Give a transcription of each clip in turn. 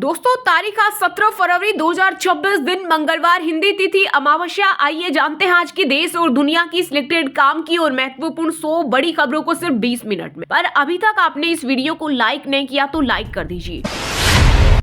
दोस्तों तारीख आज 17 फरवरी 2026 दिन मंगलवार, हिंदी तिथि अमावस्या। आइए जानते हैं आज की देश और दुनिया की सिलेक्टेड काम की और महत्वपूर्ण 100 बड़ी खबरों को सिर्फ 20 मिनट में। पर अभी तक आपने इस वीडियो को लाइक नहीं किया तो लाइक कर दीजिए।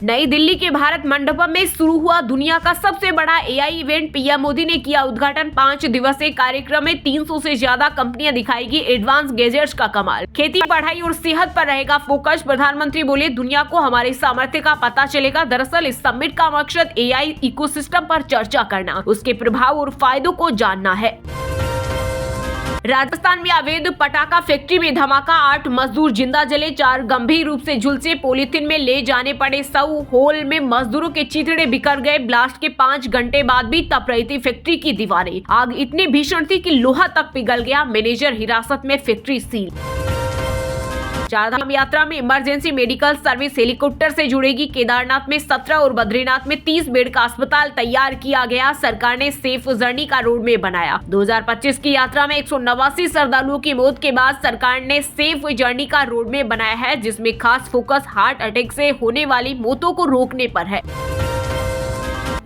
नई दिल्ली के भारत मंडपम में शुरू हुआ दुनिया का सबसे बड़ा एआई इवेंट। पीएम मोदी ने किया उद्घाटन। 5 दिवसीय कार्यक्रम में 300 से ज्यादा कंपनियां दिखाएगी एडवांस गैजेट्स का कमाल। खेती, पढ़ाई और सेहत पर रहेगा फोकस। प्रधानमंत्री बोले, दुनिया को हमारे सामर्थ्य का पता चलेगा। दरअसल इस समिट का मकसद एआई इकोसिस्टम पर चर्चा करना, उसके प्रभाव और फायदों को जानना है। राजस्थान में अवैध पटाखा फैक्ट्री में धमाका, 8 मजदूर जिंदा जले, 4 गंभीर रूप से झुलसे। पॉलीथिन में ले जाने पड़े शव। होल में मजदूरों के चिथड़े बिखर गए। ब्लास्ट के 5 घंटे बाद भी तप रही थी फैक्ट्री की दीवारें। आग इतनी भीषण थी कि लोहा तक पिघल गया। मैनेजर हिरासत में, फैक्ट्री सील। चारधाम यात्रा में इमरजेंसी मेडिकल सर्विस हेलीकॉप्टर से जुड़ेगी। केदारनाथ में 17 और बद्रीनाथ में 30 बेड का अस्पताल तैयार किया गया। सरकार ने सेफ जर्नी का रोड मैप बनाया। 2025 की यात्रा में 189 श्रद्धालुओं की मौत के बाद सरकार ने सेफ जर्नी का रोड मैप बनाया है, जिसमें खास फोकस हार्ट अटैक से होने वाली मौतों को रोकने पर है।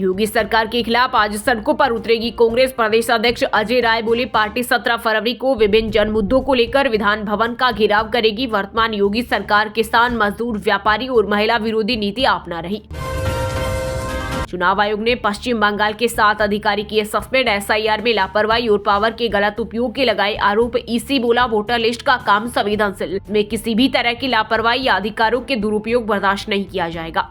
योगी सरकार के खिलाफ आज सड़कों पर उतरेगी कांग्रेस। प्रदेश अध्यक्ष अजय राय बोले, पार्टी 17 फरवरी को विभिन्न जन मुद्दों को लेकर विधान भवन का घेराव करेगी। वर्तमान योगी सरकार किसान, मजदूर, व्यापारी और महिला विरोधी नीति अपना रही। चुनाव आयोग ने पश्चिम बंगाल के 7 अधिकारी किए सस्पेंड। एसआईआर में लापरवाही और पावर के गलत उपयोग के लगाए आरोप। ईसी बोला, वोटर लिस्ट का काम संवेदनशील में किसी भी तरह की लापरवाही या अधिकारों के दुरुपयोग बर्दाश्त नहीं किया जाएगा।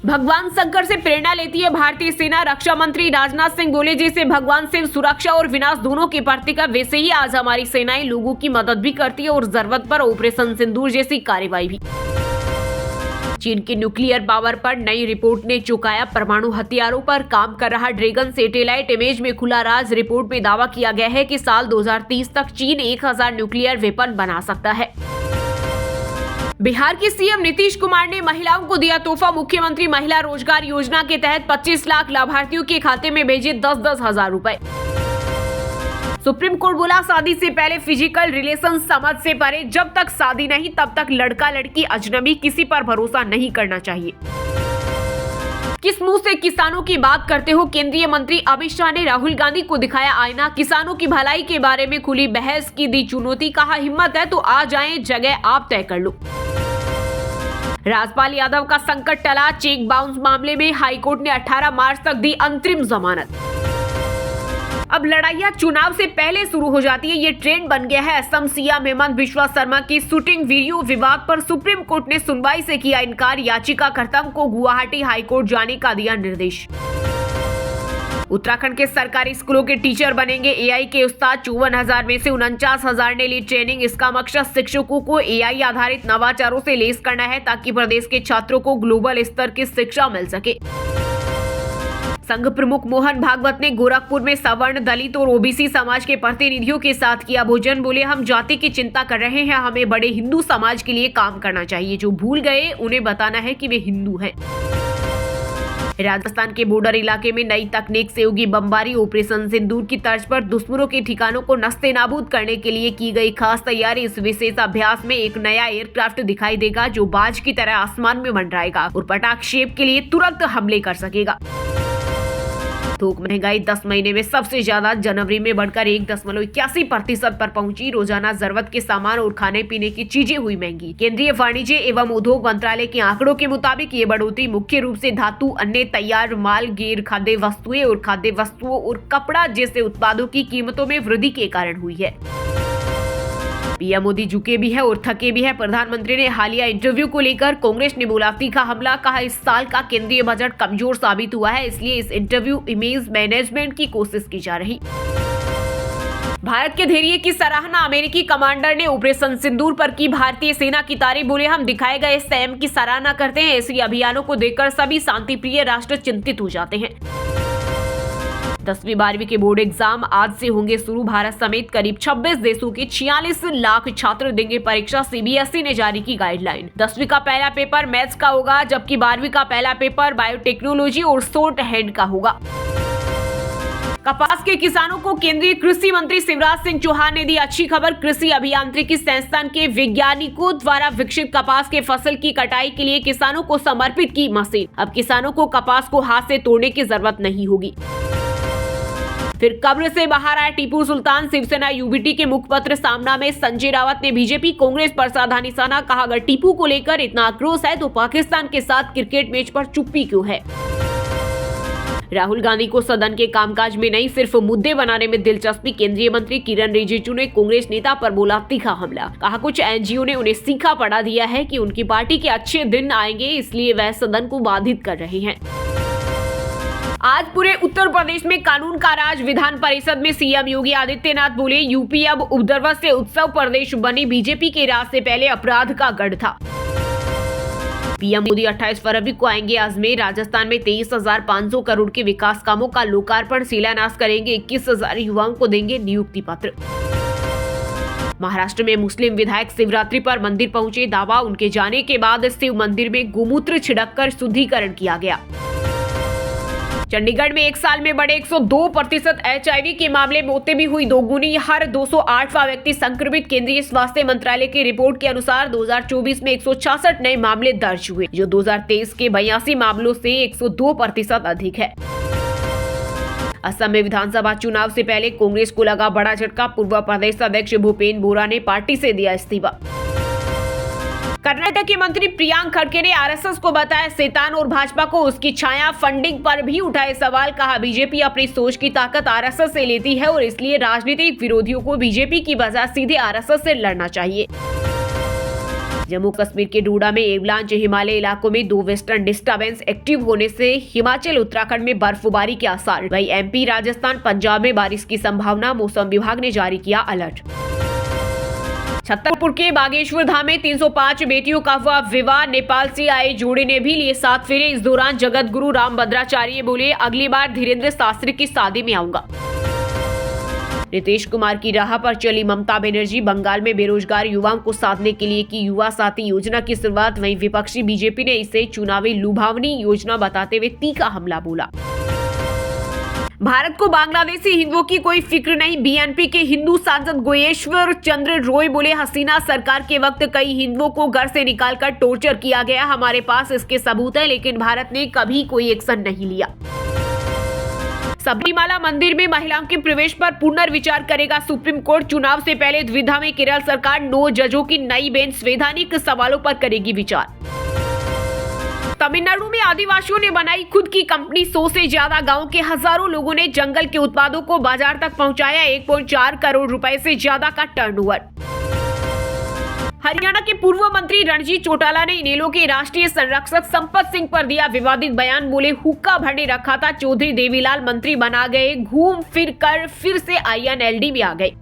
भगवान शंकर से प्रेरणा लेती है भारतीय सेना। रक्षा मंत्री राजनाथ सिंह बोले, जैसे भगवान शिव सुरक्षा और विनाश दोनों के प्रतीक है, वैसे ही आज हमारी सेनाएं लोगों की मदद भी करती है और जरूरत पर ऑपरेशन सिंदूर जैसी कार्रवाई भी। चीन की न्यूक्लियर पावर पर नई रिपोर्ट ने चौंकाया। परमाणु हथियारों पर काम कर रहा ड्रैगन सैटेलाइट इमेज में खुला राज। रिपोर्ट में दावा किया गया है कि साल 2030 तक चीन 1000 न्यूक्लियर वेपन बना सकता है। बिहार के सीएम नीतीश कुमार ने महिलाओं को दिया तोहफा। मुख्यमंत्री महिला रोजगार योजना के तहत 25 लाख लाभार्थियों के खाते में भेजे 10-10 हजार रुपए। सुप्रीम कोर्ट बोला, शादी से पहले फिजिकल रिलेशन समझ से परे। जब तक शादी नहीं तब तक लड़का लड़की अजनबी, किसी पर भरोसा नहीं करना चाहिए। किस मुंह से किसानों की बात करते हो? केंद्रीय मंत्री अमित शाह ने राहुल गांधी को दिखाया आईना। किसानों की भलाई के बारे में खुली बहस की दी चुनौती। कहा, हिम्मत है तो आ जाएं, जगह आप तय कर लो। राजपाल यादव का संकट टला। चेक बाउंस मामले में हाईकोर्ट ने 18 मार्च तक दी अंतरिम जमानत। अब लड़ाइयां चुनाव से पहले शुरू हो जाती है, ये ट्रेंड बन गया है। असम सीएम हेमंत बिस्वा शर्मा की शूटिंग वीडियो विवाद पर सुप्रीम कोर्ट ने सुनवाई से किया इनकार। याचिकाकर्ता को गुवाहाटी हाईकोर्ट जाने का दिया निर्देश। उत्तराखंड के सरकारी स्कूलों के टीचर बनेंगे एआई के उस्ताद। 54,000 में से 49,000 ने ली ट्रेनिंग। इसका मकसद शिक्षकों को एआई आधारित नवाचारों से लेस करना है, ताकि प्रदेश के छात्रों को ग्लोबल स्तर की शिक्षा मिल सके। संघ प्रमुख मोहन भागवत ने गोरखपुर में सवर्ण, दलित और ओबीसी समाज के प्रतिनिधियों के साथ किया भोजन। बोले, हम जाति की चिंता कर रहे हैं, हमें बड़े हिंदू समाज के लिए काम करना चाहिए। जो भूल गए उन्हें बताना है कि वे हिंदू हैं। राजस्थान के बॉर्डर इलाके में नई तकनीक से होगी बमबारी। ऑपरेशन सिंदूर की तर्ज पर दुश्मनों के ठिकानों को नस्ते-नाबूद करने के लिए की गई खास तैयारी। इस विशेष अभ्यास में एक नया एयरक्राफ्ट दिखाई देगा, जो बाज की तरह आसमान में मंडराएगा और पटाख शेप के लिए तुरंत हमले कर सकेगा। थोक महंगाई 10 महीने में सबसे ज्यादा, जनवरी में बढ़कर 1.81% पर पहुंची। रोजाना जरूरत के सामान और खाने पीने की चीजें हुई महंगी। केंद्रीय वाणिज्य एवं उद्योग मंत्रालय के आंकड़ों के मुताबिक ये बढ़ोतरी मुख्य रूप से धातु, अन्य तैयार माल, गैर खाद्य वस्तुएं और खाद्य वस्तुओं और कपड़ा जैसे उत्पादों की कीमतों में वृद्धि के कारण हुई है। पीएम मोदी झुके भी है और थके भी है। प्रधानमंत्री ने हालिया इंटरव्यू को लेकर कांग्रेस ने बोला तीखा हमला। कहा, इस साल का केंद्रीय बजट कमजोर साबित हुआ है, इसलिए इस इंटरव्यू इमेज मैनेजमेंट की कोशिश की जा रही। भारत के धैर्य की सराहना अमेरिकी कमांडर ने ऑपरेशन सिंदूर पर की। भारतीय सेना की तारीफ। बोले, हम दिखाए गए संयम की सराहना करते हैं। ऐसे अभियानों को देखकर सभी शांतिप्रिय राष्ट्र चिंतित हो जाते हैं। 10वीं 12वीं के बोर्ड एग्जाम आज से होंगे शुरू। भारत समेत करीब 26 देशों के 46 लाख छात्र देंगे परीक्षा। सीबीएसई ने जारी की गाइडलाइन। 10वीं का पहला पेपर मैथ्स का होगा, जबकि 12वीं का पहला पेपर बायोटेक्नोलॉजी और शॉर्ट हैंड का होगा। कपास के किसानों को केंद्रीय कृषि मंत्री शिवराज सिंह चौहान ने दी अच्छी खबर। कृषि अभियांत्रिकी संस्थान के वैज्ञानिकों द्वारा विकसित कपास के फसल की कटाई के लिए किसानों को समर्पित की मशीन। अब किसानों को कपास को हाथ से तोड़ने की जरूरत नहीं होगी। फिर कब्र से बाहर आए टीपू सुल्तान। शिवसेना यूबीटी के मुखपत्र सामना में संजय रावत ने बीजेपी कांग्रेस पर साधा निशाना। कहा, अगर टीपू को लेकर इतना आक्रोश है तो पाकिस्तान के साथ क्रिकेट मैच पर चुप्पी क्यों है। राहुल गांधी को सदन के कामकाज में नहीं सिर्फ मुद्दे बनाने में दिलचस्पी। केंद्रीय मंत्री किरण रिजिजू ने कांग्रेस नेता पर बोला तीखा हमला। कहा, कुछ एनजीओ ने उन्हें सीखा पढ़ा दिया है कि उनकी पार्टी के अच्छे दिन आएंगे, इसलिए वह सदन को बाधित कर रहे हैं। आज पूरे उत्तर प्रदेश में कानून का राज। विधान परिषद में सीएम योगी आदित्यनाथ बोले, यूपी अब उपद्रव से उत्सव प्रदेश बनी। बीजेपी के राज से पहले अपराध का गढ़ था। पीएम मोदी 28 फरवरी को आएंगे अजमेर। राजस्थान में 23,500 करोड़ के विकास कामों का लोकार्पण शिलान्यास करेंगे। 21,000 युवाओं को देंगे नियुक्ति पत्र। महाराष्ट्र में मुस्लिम विधायक शिवरात्रि पर मंदिर पहुंचे। दावा, उनके जाने के बाद शिव मंदिर में गोमूत्र छिड़ककर शुद्धिकरण किया गया। चंडीगढ़ में एक साल में बढ़े 102% HIV के मामले। मौतें भी हुई दोगुनी। हर 208वां व्यक्ति संक्रमित। केंद्रीय स्वास्थ्य मंत्रालय की रिपोर्ट के अनुसार 2024 में 166 नए मामले दर्ज हुए, जो 2023 के 82 मामलों से 102% अधिक है। असम में विधानसभा चुनाव से पहले कांग्रेस को लगा बड़ा झटका। पूर्व प्रदेश अध्यक्ष भूपेन्द्र बोरा ने पार्टी से दिया इस्तीफा। कर्नाटक के मंत्री प्रियांक खड़गे ने आरएसएस को बताया शैतान और भाजपा को उसकी छाया। फंडिंग पर भी उठाए सवाल। कहा, बीजेपी अपनी सोच की ताकत आरएसएस से लेती है और इसलिए राजनीतिक विरोधियों को बीजेपी की बजाय सीधे आरएसएस से लड़ना चाहिए। जम्मू कश्मीर के डोडा में एवलांच। हिमालय इलाकों में 2 वेस्टर्न डिस्टर्बेंस एक्टिव होने से हिमाचल उत्तराखंड में बर्फबारी के आसार। वहीं एमपी, राजस्थान, पंजाब में बारिश की संभावना। मौसम विभाग ने जारी किया अलर्ट। छतरपुर के बागेश्वर धाम में 305 बेटियों का हुआ विवाह। नेपाल से आए जोड़े ने भी लिए 7 फेरे। इस दौरान जगत गुरु राम भद्राचार्य बोले, अगली बार धीरेन्द्र शास्त्री की शादी में आऊंगा। नीतीश कुमार की राह पर चली ममता बनर्जी। बंगाल में बेरोजगार युवाओं को साधने के लिए की युवा साथी योजना की शुरुआत। वहीं विपक्षी बीजेपी ने इसे चुनावी लुभावनी योजना बताते हुए तीखा हमला बोला। भारत को बांग्लादेशी हिंदुओं की कोई फिक्र नहीं। बीएनपी के हिंदू सांसद गोयेश्वर चंद्र रॉय बोले, हसीना सरकार के वक्त कई हिंदुओं को घर से निकालकर टॉर्चर किया गया। हमारे पास इसके सबूत है, लेकिन भारत ने कभी कोई एक्शन नहीं लिया। सबरीमाला मंदिर में महिलाओं के प्रवेश पर पुनर्विचार करेगा सुप्रीम कोर्ट। चुनाव से पहले द्विधा में केरल सरकार। 9 जजों की नई बेंच वैधानिक सवालों पर करेगी विचार। तमिलनाडु में आदिवासियों ने बनाई खुद की कंपनी। 100 से ज्यादा गांव के हजारों लोगों ने जंगल के उत्पादों को बाजार तक पहुंचाया। 1.4 करोड़ रुपए से ज्यादा का टर्नओवर। हरियाणा के पूर्व मंत्री रणजीत चौटाला ने इनेलो के राष्ट्रीय संरक्षक संपत सिंह पर दिया विवादित बयान। बोले, हुक्का भरने रखा था, चौधरी देवीलाल मंत्री बना गए, घूम फिर कर फिर से INLD में आ गए।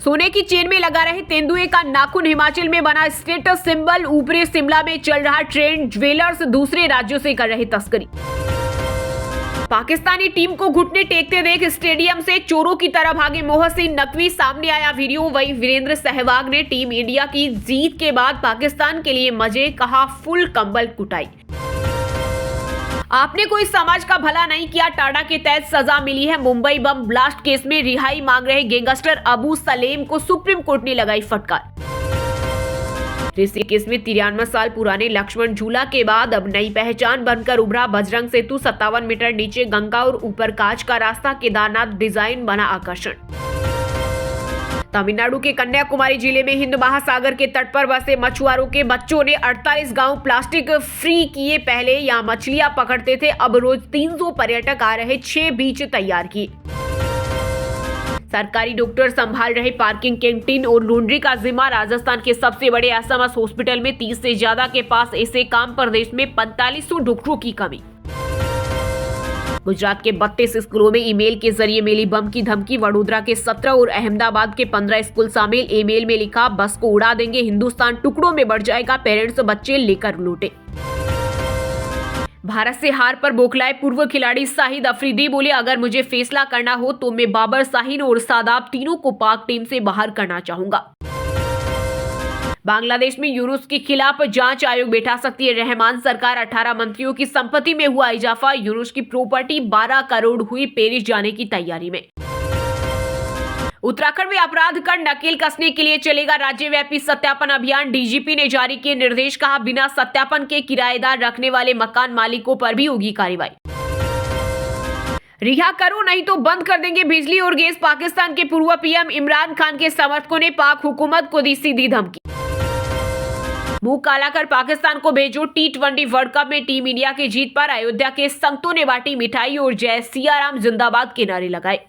सोने की चेन में लगा रहे तेंदुए का नाखून। हिमाचल में बना स्टेटस सिंबल। ऊपरी शिमला में चल रहा ट्रेंड। ज्वेलर्स दूसरे राज्यों से कर रहे तस्करी। पाकिस्तानी टीम को घुटने टेकते देख स्टेडियम से चोरों की तरह भागे मोहसिन नकवी। सामने आया वीडियो। वहीं वीरेंद्र सहवाग ने टीम इंडिया की जीत के बाद पाकिस्तान के लिए मजे। कहा, फुल कंबल कुटाई। आपने कोई समाज का भला नहीं किया, टाडा के तहत सजा मिली है। मुंबई बम ब्लास्ट केस में रिहाई मांग रहे गैंगस्टर अबू सलेम को सुप्रीम कोर्ट ने लगाई फटकार। ऋषिकेश में 93 साल पुराने लक्ष्मण झूला के बाद अब नई पहचान बनकर उभरा बजरंग सेतु। 57 मीटर नीचे गंगा और ऊपर कांच का रास्ता। केदारनाथ डिजाइन बना आकर्षण। तमिलनाडु के कन्याकुमारी जिले में हिंद महासागर के तट पर बसे मछुआरों के बच्चों ने 48 गांव प्लास्टिक फ्री किए। पहले यहां मछलियां पकड़ते थे, अब रोज 300 पर्यटक आ रहे 6 बीच तैयार किए। सरकारी डॉक्टर संभाल रहे पार्किंग, कैंटीन और लॉन्ड्री का जिम्मा। राजस्थान के सबसे बड़े एसएमएस हॉस्पिटल में 30 से ज्यादा के पास ऐसे काम। प्रदेश में 4500 डॉक्टरों की कमी। गुजरात के 32 स्कूलों में ईमेल के जरिए मिली बम की धमकी। वडोदरा के 17 और अहमदाबाद के 15 स्कूल शामिल। ईमेल में लिखा, बस को उड़ा देंगे, हिंदुस्तान टुकड़ों में बढ़ जाएगा, पेरेंट्स बच्चे लेकर लौटे। भारत से हार पर बौखलाए पूर्व खिलाड़ी शाहिद अफरीदी। बोले, अगर मुझे फैसला करना हो तो मैं बाबर, शाहीन और शादाब तीनों को पाक टीम से बाहर करना चाहूंगा। बांग्लादेश में यूनुस के खिलाफ जांच आयोग बैठा सकती है रहमान सरकार। 18 मंत्रियों की संपत्ति में हुआ इजाफा। यूनुस की प्रॉपर्टी 12 करोड़ हुई। पेरिस जाने की तैयारी में। उत्तराखंड में अपराध कर नकेल कसने के लिए चलेगा राज्यव्यापी सत्यापन अभियान। डीजीपी ने जारी किए निर्देश। कहा, बिना सत्यापन के किराएदार रखने वाले मकान मालिकों पर भी होगी कार्रवाई। रिहा करो नहीं तो बंद कर देंगे बिजली और गैस। पाकिस्तान के पूर्व पीएम इमरान खान के समर्थकों ने पाक हुकूमत को दी सीधी धमकी। मुंह काला कर पाकिस्तान को भेजो। T20 वर्ल्ड कप में टीम इंडिया की जीत पर अयोध्या के संतों ने बांटी मिठाई और जय सियाराम जिंदाबाद के नारे लगाए।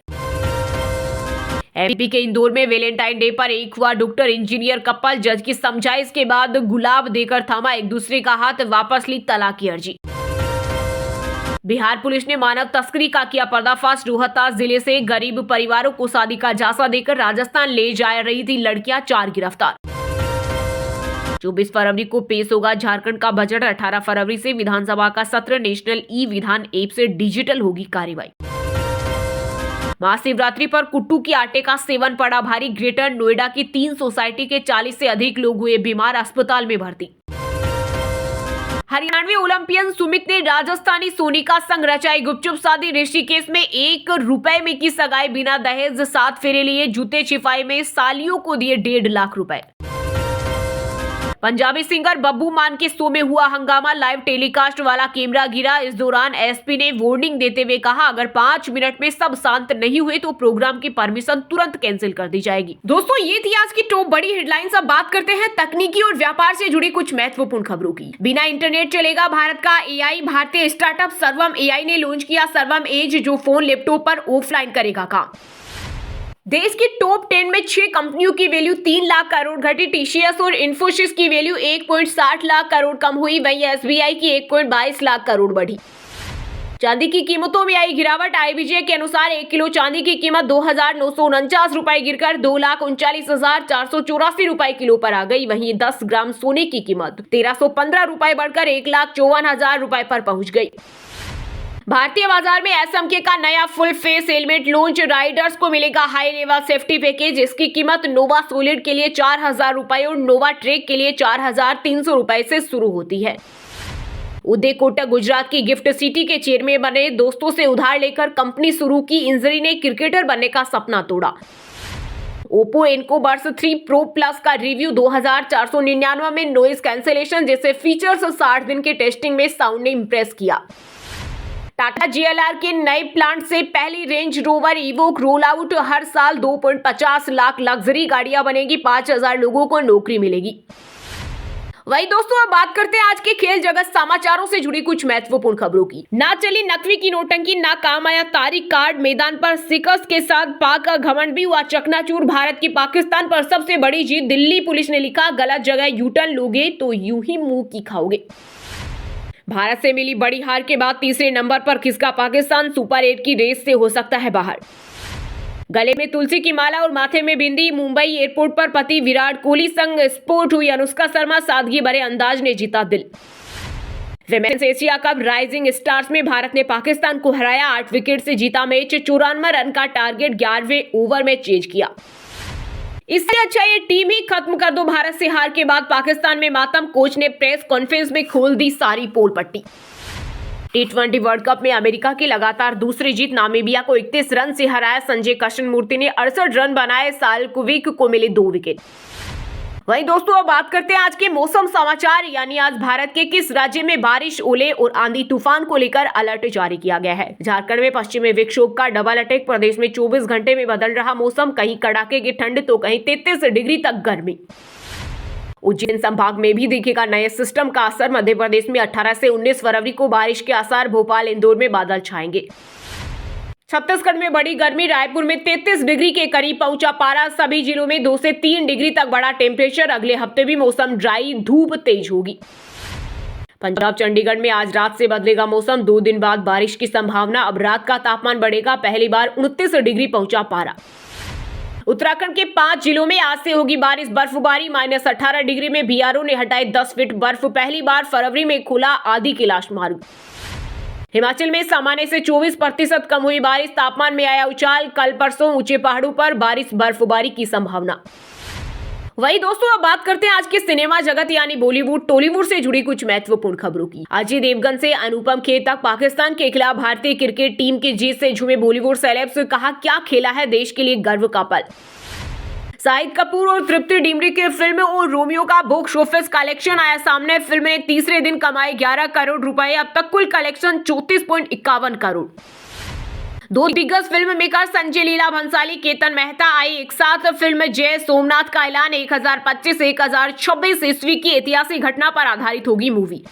एमपी के इंदौर में वैलेंटाइन डे पर एक हुआ डॉक्टर इंजीनियर कपल। जज की समझाइश के बाद गुलाब देकर थामा एक दूसरे का हाथ। वापस ली तलाक की अर्जी। बिहार पुलिस ने मानव तस्करी का किया पर्दाफाश। रोहतास जिले से गरीब परिवारों को शादी का झांसा देकर राजस्थान ले जा रही थी लड़कियां। 4 गिरफ्तार। 24 फरवरी को पेश होगा झारखंड का बजट। 18 फरवरी से विधानसभा का सत्र। नेशनल ई विधान ऐप से डिजिटल होगी कार्रवाई। महाशिवरात्रि पर कुट्टू के आटे का सेवन पड़ा भारी। ग्रेटर नोएडा की 3 सोसाइटी के 40 से अधिक लोग हुए बीमार। अस्पताल में भर्ती। हरियाणवी ओलंपियन सुमित ने राजस्थानी सोनिका संग रचाई गुपचुप शादी। ऋषिकेश में 1 रुपए में की सगाई। बिना दहेज 7 फेरे लिए। जूते छिपाई में सालियों को दिए 1.5 लाख रुपए। पंजाबी सिंगर बब्बू मान के शो में हुआ हंगामा। लाइव टेलीकास्ट वाला कैमरा गिरा। इस दौरान एसपी ने वार्निंग देते हुए कहा, अगर 5 मिनट में सब शांत नहीं हुए तो प्रोग्राम की परमिशन तुरंत कैंसिल कर दी जाएगी। दोस्तों, ये थी आज की टॉप बड़ी हेडलाइंस। अब बात करते हैं तकनीकी और व्यापार से जुड़ी कुछ महत्वपूर्ण खबरों की। बिना इंटरनेट चलेगा भारत का एआई। भारतीय स्टार्टअप सर्वम एआई ने लॉन्च किया सर्वम एज, जो फोन लैपटॉप पर ऑफलाइन करेगा काम। देश की टॉप 10 में 6 कंपनियों की वैल्यू 3 लाख करोड़ घटी। टीसीएस और इन्फोसिस की वैल्यू 1.60 लाख करोड़ कम हुई। वहीं एसबीआई की 1.22 लाख करोड़ बढ़ी। चांदी की कीमतों में आई गिरावट। आईबीजे के अनुसार 1 किलो चांदी की कीमत 2,949 रुपए गिरकर 2,39,484 रुपए किलो पर आ गई। वहीं 10 ग्राम सोने की कीमत 1,315 रुपए बढ़कर 1,54,000 रुपए पर पहुंच गई। भारतीय बाजार में एसएमके का नया full face helmet launch. Riders को मिलेगा हाई लेवल सेफ्टी पैकेज। इसकी कीमत नोवा सॉलिड के लिए 4,000 रुपए और नोवा ट्रेक के लिए 4,300 रुपए से शुरू होती है। उदय कोटक गुजरात की गिफ्ट सिटी के चेयरमैन बने। दोस्तों से उधार लेकर कंपनी शुरू की। इंजरी ने क्रिकेटर बनने का सपना तोड़ा। Oppo Enco buds 3 pro plus का रिव्यू। 2,499 में नॉइज कैंसिलेशन जैसे फीचर्स। 60 दिन के टेस्टिंग में साउंड ने इंप्रेस किया। टाटा जीएलआर के नए प्लांट से पहली Range Rover Evoque roll out. हर साल 2.50 लाख लग्जरी गाड़ियां बनेगी। 5,000 लोगों को नौकरी मिलेगी। वही दोस्तों, अब बात करते हैं आज के खेल जगत समाचारों से जुड़ी कुछ महत्वपूर्ण खबरों की। ना चली नकवी की नोटंकी, ना काम आया तारिक कार्ड। मैदान पर सिकर्स के साथ पाक का घमंड भी हुआ चकनाचूर। भारत की पाकिस्तान पर सबसे बड़ी जीत। दिल्ली पुलिस ने लिखा, गलत जगह यूटर्न लोगे तो यूं ही मुंह की खाओगे। भारत से मिली बड़ी हार के बाद तीसरे नंबर पर खिसका पाकिस्तान। सुपर 8 की रेस से हो सकता है बाहर। गले में तुलसी की माला और माथे में बिंदी। मुंबई एयरपोर्ट पर पति विराट कोहली संग स्पोर्ट हुई अनुष्का शर्मा। सादगी भरे अंदाज ने जीता दिल। Women's Asia cup rising stars में भारत ने पाकिस्तान को हराया। 8 विकेट से जीता मैच। 94 रन का टारगेट 11वें ओवर में चेज किया। इससे अच्छा ये टीम ही खत्म कर दो। भारत से हार के बाद पाकिस्तान में मातम। कोच ने प्रेस कॉन्फ्रेंस में खोल दी सारी पोल पट्टी। T20 वर्ल्ड कप में अमेरिका की लगातार दूसरी जीत। नामीबिया को 31 रन से हराया। संजय कृष्णमूर्ति ने 68 रन बनाए। साल्कोविक को मिले 2 विकेट। वहीं दोस्तों, अब बात करते हैं आज के मौसम समाचार। यानी आज भारत के किस राज्य में बारिश, ओले और आंधी तूफान को लेकर अलर्ट जारी किया गया है। झारखंड में पश्चिमी विक्षोभ का डबल अटैक। प्रदेश में 24 घंटे में बदल रहा मौसम। कहीं कड़ाके की ठंड तो कहीं 33 डिग्री तक गर्मी। उज्जैन संभाग में भी दिखेगा नए सिस्टम का असर। मध्य प्रदेश में 18 से 19 फरवरी को बारिश के आसार। भोपाल, इंदौर में बादल छाएंगे। छत्तीसगढ़ में बड़ी गर्मी। रायपुर में 33 डिग्री के करीब पहुंचा पारा। सभी जिलों में 2 से 3 डिग्री तक बढ़ा टेम्परेचर। अगले हफ्ते भी मौसम ड्राई, धूप तेज होगी। पंजाब चंडीगढ़ में आज रात से बदलेगा मौसम। 2 दिन बाद बारिश की संभावना। अब रात का तापमान बढ़ेगा। पहली बार 29 डिग्री पहुंचा पारा। उत्तराखंड के 5 जिलों में आज से होगी बारिश। बर्फबारी। -18 डिग्री में बीआरओ ने हटाई 10 फीट बर्फ। पहली बार फरवरी में खुला आदि कैलाश मार्ग। हिमाचल में सामान्य से 24% कम हुई बारिश। तापमान में आया उछाल। कल परसों ऊंचे पहाड़ों पर बारिश, बर्फबारी की संभावना। वही दोस्तों, अब बात करते हैं आज के सिनेमा जगत यानी बॉलीवुड टॉलीवुड से जुड़ी कुछ महत्वपूर्ण खबरों की। अजय देवगन से अनुपम खेर तक पाकिस्तान के खिलाफ भारतीय क्रिकेट टीम की जीत से झूमे बॉलीवुड सेलेब्स, कहा क्या खेला है देश के लिए गर्व का पल। शाहिद कपूर और तृप्ति डिमरी की फिल्म और रोमियो का बॉक्स ऑफिस कलेक्शन आया सामने। फिल्म ने तीसरे दिन कमाए 11 करोड़ रुपए, अब तक कुल कलेक्शन 34.51 करोड़। दो दिग्गज फिल्म मेकर संजय लीला भंसाली, केतन मेहता आए एक साथ। फिल्म जय सोमनाथ का ऐलान 1025-1026 ईस्वी की ऐतिहासिक घटना पर आधारित होगी मूवी।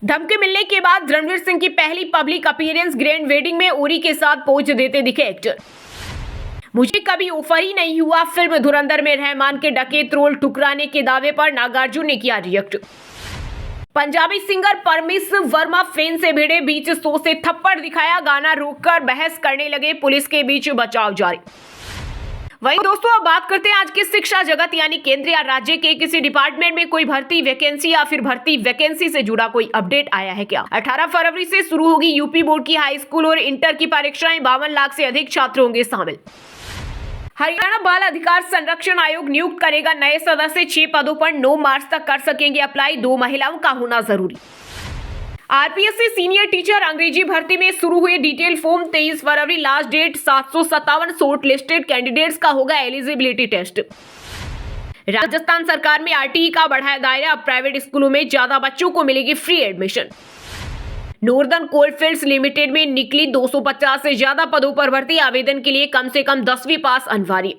धमकी मिलने के बाद रणवीर सिंह की पहली पब्लिक अपीयरेंस ग्रैंड वेडिंग में उरी के साथ पोज देते दिखे एक्टर। मुझे कभी ऑफर ही नहीं हुआ, फिल्म धुरंधर में रहमान के डकैत रोल ठुकराने के दावे पर नागार्जुन ने किया react. Punjabi singer Parmish Verma fan से भिड़े, बीच शो से थप्पड़ दिखाया, गाना रोककर बहस करने लगे, पुलिस के बीच बचाव जारी। वहीं दोस्तों, अब बात करते हैं आज के शिक्षा जगत यानी केंद्र या राज्य के किसी डिपार्टमेंट में कोई भर्ती वैकेंसी या फिर भर्ती वैकेंसी से जुड़ा कोई अपडेट आया है क्या। 18 फरवरी से शुरू होगी यूपी बोर्ड की हाई स्कूल और इंटर की परीक्षाएं, 52 लाख से अधिक छात्र होंगे शामिल। हरियाणा बाल अधिकार संरक्षण आयोग नियुक्त करेगा नए सदस्य, 6 पदों पर 9 मार्च तक कर सकेंगे अप्लाई, 2 महिलाओं का होना जरूरी। आरपीएससी सीनियर टीचर अंग्रेजी भर्ती में शुरू हुए डिटेल फॉर्म, 23 फरवरी last date, 757 short listed candidates का होगा एलिजिबिलिटी टेस्ट। राजस्थान सरकार में आरटीई का बढ़ाया दायरा, अब प्राइवेट स्कूलों में ज्यादा बच्चों को मिलेगी free admission. Northern coalfields limited में निकली 250 से ज्यादा पदों पर भर्ती, आवेदन के लिए कम से कम 10वीं पास अनिवार्य।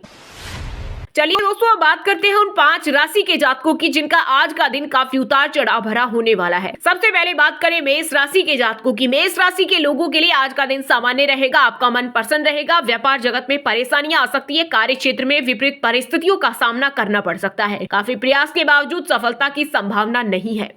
चलिए दोस्तों, अब बात करते हैं उन 5 राशि के जातकों की जिनका आज का दिन काफी उतार चढ़ाव भरा होने वाला है। सबसे पहले बात करें मेष राशि के जातकों की। मेष राशि के लोगों के लिए आज का दिन सामान्य रहेगा, आपका मन प्रसन्न रहेगा। व्यापार जगत में परेशानियां आ सकती है, कार्य क्षेत्र में विपरीत परिस्थितियों का सामना करना पड़ सकता है, काफी प्रयास के बावजूद सफलता की संभावना नहीं है।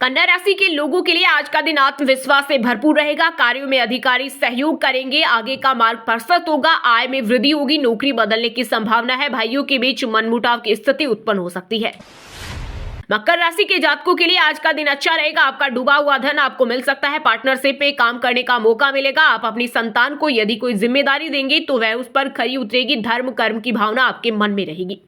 कन्या राशि के लोगों के लिए आज का दिन आत्मविश्वास से भरपूर रहेगा, कार्यों में अधिकारी सहयोग करेंगे, आगे का मार्ग प्रशस्त होगा, आय में वृद्धि होगी, नौकरी बदलने की संभावना है, भाइयों के बीच मनमुटाव की स्थिति उत्पन्न हो सकती है। मकर राशि के जातकों के लिए आज का दिन अच्छा रहेगा, आपका डूबा हुआ धन आपको मिल सकता है, पार्टनरशिप में काम करने का मौका मिलेगा, आप अपनी संतान को यदि कोई जिम्मेदारी देंगे तो वह उस पर खरी उतरेगी, धर्म कर्म की भावना आपके मन में रहेगी।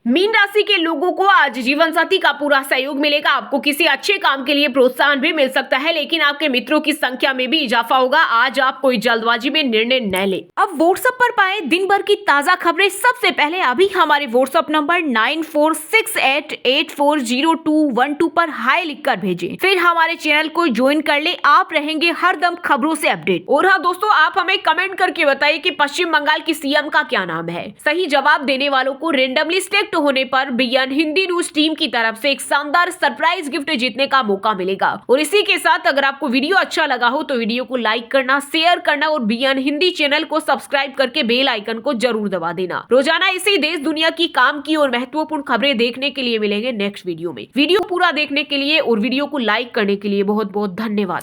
मीन राशि के लोगों को आज जीवन साथी का पूरा सहयोग मिलेगा, आपको किसी अच्छे काम के लिए प्रोत्साहन भी मिल सकता है, लेकिन आपके मित्रों की संख्या में भी इजाफा होगा, आज आप कोई जल्दबाजी में निर्णय न लें। अब व्हाट्सएप पर पाए दिन भर की ताजा खबरें सबसे पहले अभी हमारे व्हाट्सएप नंबर 9468840212 पर हाई लिखकर भेजें, फिर हमारे चैनल को ज्वाइन कर ले, आप रहेंगे हरदम खबरों से अपडेट। और हाँ दोस्तों, आप हमें कमेंट करके बताइए कि पश्चिम बंगाल की सीएम का क्या नाम है। सही जवाब देने वालों को रेंडमली सिलेक्ट होने पर बीएन हिंदी न्यूज टीम की तरफ से एक शानदार सरप्राइज गिफ्ट जीतने का मौका मिलेगा। और इसी के साथ अगर आपको वीडियो अच्छा लगा हो तो वीडियो को लाइक करना, शेयर करना और बीएन हिंदी चैनल को सब्सक्राइब करके बेल आइकन को जरूर दबा देना। रोजाना इसी देश दुनिया की काम की और महत्वपूर्ण खबरें देखने के लिए मिलेंगे नेक्स्ट वीडियो में। वीडियो पूरा देखने के लिए और वीडियो को लाइक करने के लिए बहुत बहुत धन्यवाद।